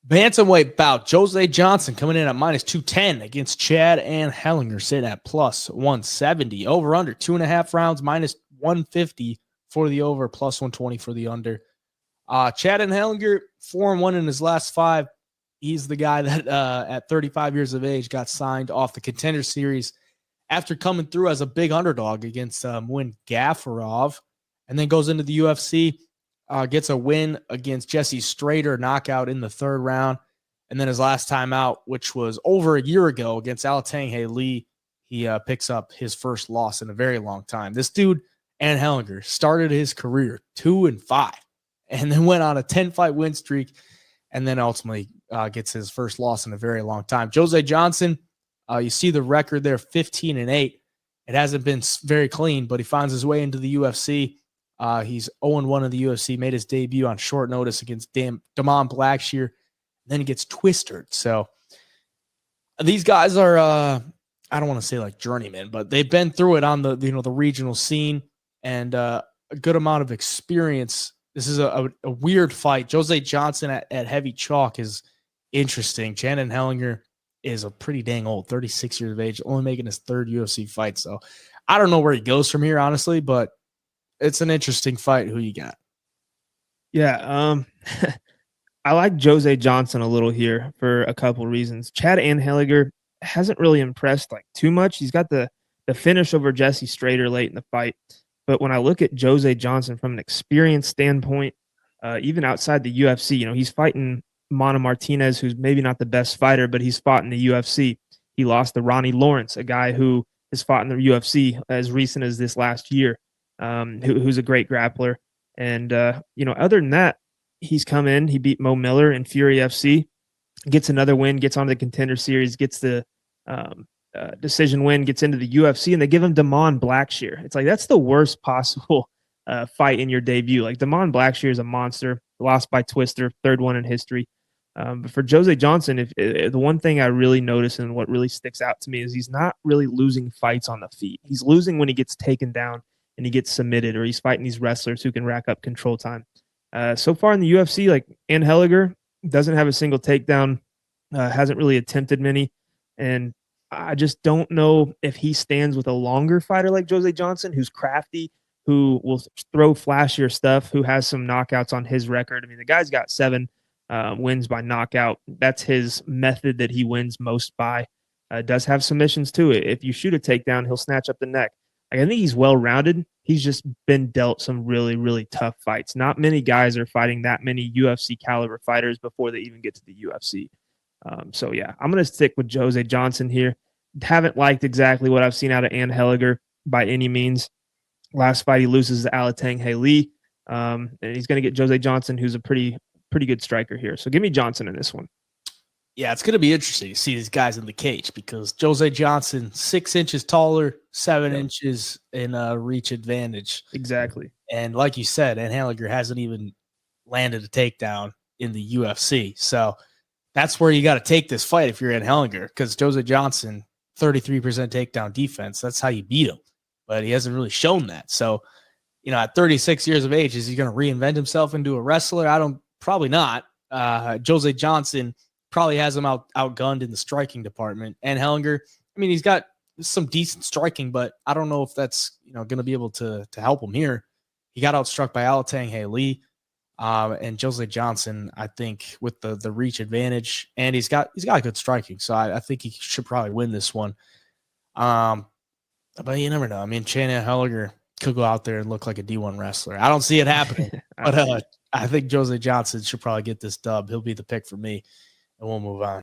Bantamweight bout. Jose Johnson coming in at minus 210 against Chad Anheliger, sitting at plus 170. Over under 2.5 rounds, minus 150 for the over, plus 120 for the under. Chad Anheliger, 4-1 in his last 5. He's the guy that at 35 years of age got signed off the Contender Series after coming through as a big underdog against Muin Gafarov, and then goes into the UFC. Gets a win against Jesse Strader, knockout in the 3rd round. And then his last time out, which was over a year ago against Alatanghe Lee, he picks up his first loss in a very long time. This dude, Anheliger, started his career 2-5 and then went on a 10-fight win streak and then ultimately gets his first loss in a very long time. Jose Johnson, you see the record there, 15-8. It hasn't been very clean, but he finds his way into the UFC. He's 0-1 in the UFC, made his debut on short notice against Damon Blackshear. Then he gets twisted. So these guys are, I don't want to say like journeymen, but they've been through it on the regional scene and a good amount of experience. This is a weird fight. Jose Johnson at heavy chalk is interesting. Chad Anheliger is a pretty dang old, 36 years of age, only making his 3rd UFC fight. So I don't know where he goes from here, honestly, but it's an interesting fight. Who you got? Yeah, I like Jose Johnson a little here for a couple reasons. Chad Anheliger hasn't really impressed like too much. He's got the finish over Jesse Strader late in the fight. But when I look at Jose Johnson from an experience standpoint, even outside the UFC, he's fighting Mana Martinez, who's maybe not the best fighter, but he's fought in the UFC. He lost to Ronnie Lawrence, a guy who has fought in the UFC as recent as this last year. Who's a great grappler. And, other than that, he's come in, he beat Mo Miller in Fury FC, gets another win, gets onto the Contender Series, gets the decision win, gets into the UFC, and they give him Damon Blackshear. It's like, that's the worst possible fight in your debut. Like, Damon Blackshear is a monster, lost by Twister, 3rd one in history. But for Jose Johnson, the one thing I really notice and what really sticks out to me is he's not really losing fights on the feet. He's losing when he gets taken down and he gets submitted, or he's fighting these wrestlers who can rack up control time. So far in the UFC, like Anheliger doesn't have a single takedown, hasn't really attempted many, and I just don't know if he stands with a longer fighter like Jose Johnson, who's crafty, who will throw flashier stuff, who has some knockouts on his record. I mean, the guy's got 7 wins by knockout. That's his method that he wins most by. Does have submissions too. If you shoot a takedown, he'll snatch up the neck. Like, I think he's well-rounded. He's just been dealt some really, really tough fights. Not many guys are fighting that many UFC caliber fighters before they even get to the UFC. So, yeah, I'm going to stick with Jose Johnson here. Haven't liked exactly what I've seen out of Anheliger by any means. Last fight, he loses to Alatanghe Lee. And he's going to get Jose Johnson, who's a pretty good striker here. So give me Johnson in this one. Yeah, it's going to be interesting to see these guys in the cage because Jose Johnson, 6 inches taller, 7 inches in reach advantage. Exactly. And like you said, Anheliger hasn't even landed a takedown in the UFC. So that's where you got to take this fight if you're Anheliger, because Jose Johnson, 33% takedown defense, that's how you beat him. But he hasn't really shown that. So, at 36 years of age, is he going to reinvent himself into a wrestler? Probably not. Jose Johnson probably has him outgunned in the striking department. Anheliger, I mean, he's got some decent striking, but I don't know if that's going to be able to help him here. He got outstruck by Alatanghe Lee, and Jose Johnson, I think, with the reach advantage, and he's got good striking, so I think he should probably win this one. But you never know. I mean, Chad Anheliger could go out there and look like a D1 wrestler. I don't see it happening, but I think Jose Johnson should probably get this dub. He'll be the pick for me. And we'll move on.